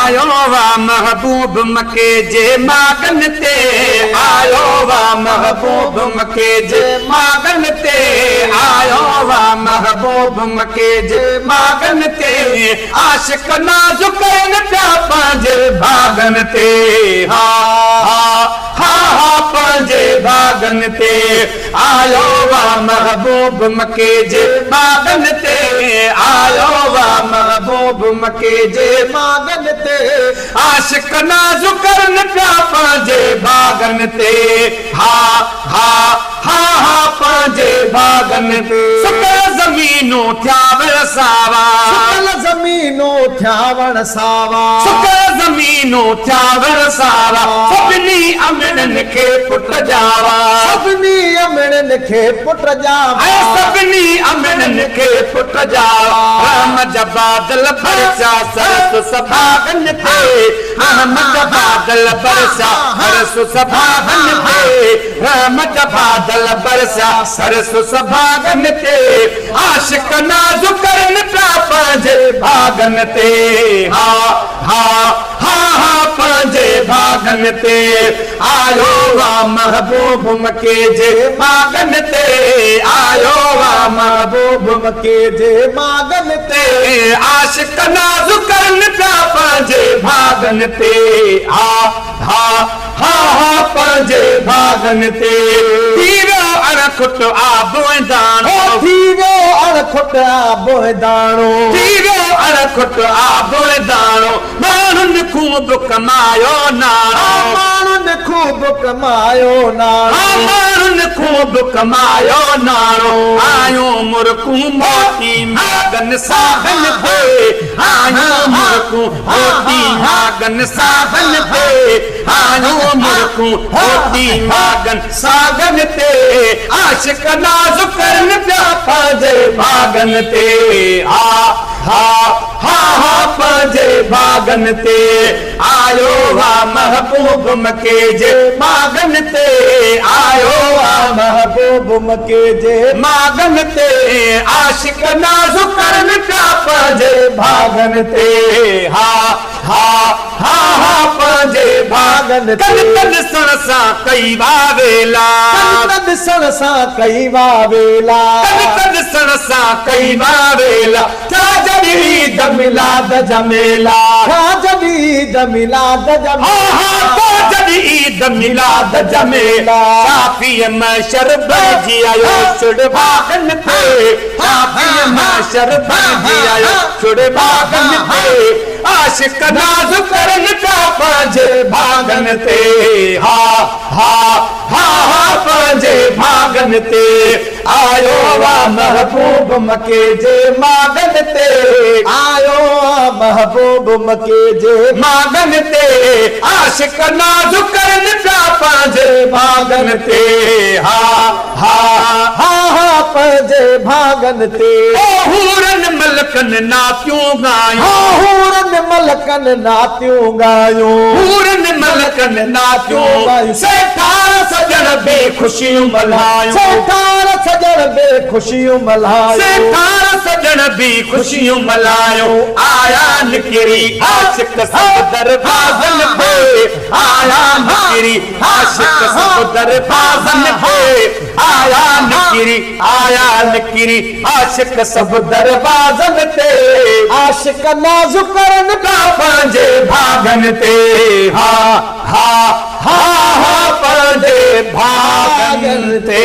आयो वा महबूब मके जे मागन ते, आयो वा महबूब मके जे मागन ते, आयो वा महबूब मके जे मागन ते, आशिक नाज़ुक न पिया पंहिंजे भागन ते, हा हा हा हा पंहिंजे भागन ते, आयो वा महबूब मके जे मागन ते, आयो वा महबूब मके जे मागन ते, आशिक नाज़ुक न पिया पंहिंजे भागन ते, हा हा हा हा पंहिंजे भागन ते, सुकल ज़मीनूं थिया वरसावा, सुकल ज़मीनूं थिया वण सावा, सुकल ज़मीनूं थिया वरसावा, सभिनी अमिड़नि खे पुट जावा, सभिनी अमिड़नि खे पुट जावा, सभिनी अमिड़नि खे पुट जावा, रहम जा बादल बरसा सरस सभागन ते, रहम जा बादल बरसा सरस सभागन ते, रहम जा बादल बरसा सरस सभागन ते, आशिक नाज़ुक न पिया पंहिंजे भागन ते, हा हा हा हा पंहिंजे भागन ते, आयो वा महबूब मके जे मागन ते, आयो वा महबूब मके जे मागन ते, आशिक नाज़ुक न पिया पंहिंजे भागन ते, हा हा हा हा पंहिंजे भागन ते, थी वियो अणखुट आबो ऐं दाणो, थी वियो अणखुट आबो ऐं दाणो, थी वियो अणखुट आबो ऐं दाणो, माण्हुनि खूब कमायो नाणो, माण्हुनि खूब कमायो नाणो, माण्हुनि खूब कमायो नाणो, आयूं मुर्कूं मोती मागन सागन ते, आयूं मुर्कूं मोती मागन सागन ते, आयूं मुर्कूं मोती मागन सागन ते, आशिक नाज़ुक न पिया पंहिंजे भागन ते, हा हा हा हा पंहिंजे भागन ते, आयो वा महबूब मके जे मागन ते, आयो वा महबूब मके जे मागन ते, आशिक नाज़ुक न पिया पंहिंजे भागन ते, हा हा हा हा पंहिंजे भागन ते, कन ॾिसण सां कई वावेला, कन ॾिसण सां कई वावेला, कन ॾिसण सां कई वावेला, छा जॾहिं ईद मिलाद जा मेला, छा जॾहिं ईद मिलाद जा हा तो जॾहिं ईद मिलाद जा मेला, शाफ़ीअ महशर बणिजी आयो छुड़ भागन ते, शाफ़ीअ महशर बणिजी आयो छुड़ भागन ते, आशिक नाज़ुक न पिया पंहिंजे भागन ते, हा हा हा हा पंहिंजे भागन ते, आयो वा महबूब मके जे मागन ते, आयो महबूब मके जे मागन ते, आशिक नाज़ुक न पिया पंहिंजे भागन ते, हा हा हा हा पंहिंजे भागन ते, हूरनि मलकनि नातियूं ॻायूं, हूरनि मलकनि नातियूं ॻायूं, हूरनि मलकनि नातियूं ॻायूं, सेठार सजण बे ख़ुशियूं मल्हायूं, सेठार सजण बे ख़ुशियूं मल्हायूं, सेठार सजण बि ख़ुशियूं मल्हायूं, आया निकिरी आशिक सब दरवाज़न ते, आया निकिरी आशिक सब दरवाज़न ते, आया निकिरी आशिक सब दरवाज़न ते, आशिक नाज़ुक न पिया पंहिंजे भागन ते, हा हा हा हा पंहिंजे भागन ते।